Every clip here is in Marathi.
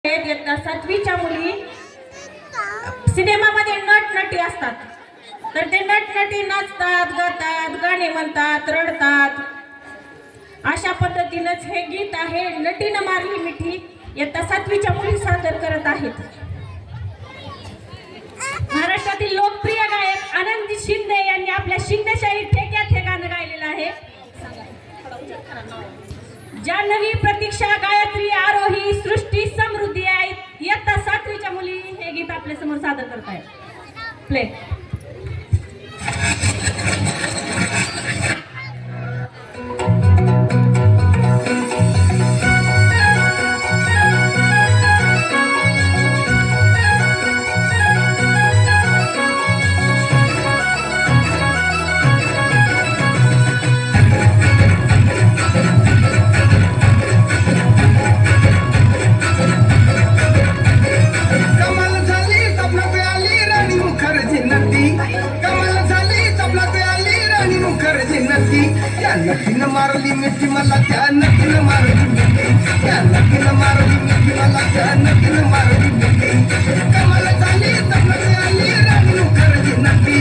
इयत्ता 7वीच्या मुली सिनेमामध्ये नटी असतात, तर ते नटी नाचतात, गातात, गाणे म्हणतात, रडतात. अशा पद्धतीनेच हे गीत आहे नटीनं मारली मिठी, इयत्ता 7वीच्या मुली सादर करत आहेत. महाराष्ट्रातील लोकप्रिय गायक आनंदी शिंदे यांनी आपल्या शिंदेशाही ठेक्यात हे गाणं गायलेलं आहे. जान्हवी, प्रतीक्षा, गायत्री, आरोही, सृष्टी, समृद्धी इयत्ता 7वीच्या मुली हे गीत आपल्या समोर सादर करत आहेत. प्ले. नटीनं मारली मिठी मला, त्या नटीनं मारली मिठी, त्या नटीनं मारली मिठी मला, त्या नटीनं मारली मिठी. कमाल झाली सपनात आली राणी मुखर्जी नटी,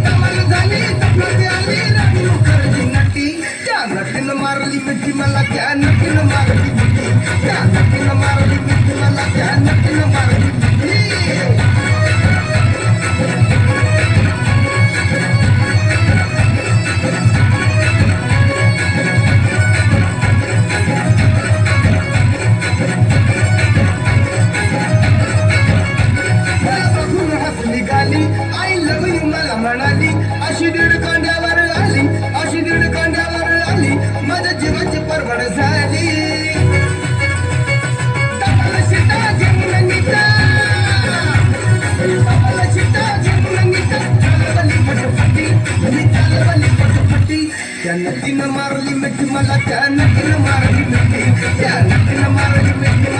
कमाल झाली सपनात आली राणी मुखर्जी नटी. त्या नटीनं मारली मिठी मला, त्या नटीनं मारली मिठी, त्या नटीनं मारली मिठी मला, त्या नटीनं मारली मिठी. आई लव यू मला म्हणाली, अशी दीड कांड्यावर आली, अशी दीड कांड्यावर आली, माझ्या जीवाची परवड झाली. तमाला शिटा जेवून निघा, तमाला शिटा जेवून निघा, चालवली पटपटी, मी चालवली पटपटी. त्या नटीनं मारली मिठी मला, त्या नटीनं मारली मिठी, त्या नटीनं मारली मिठी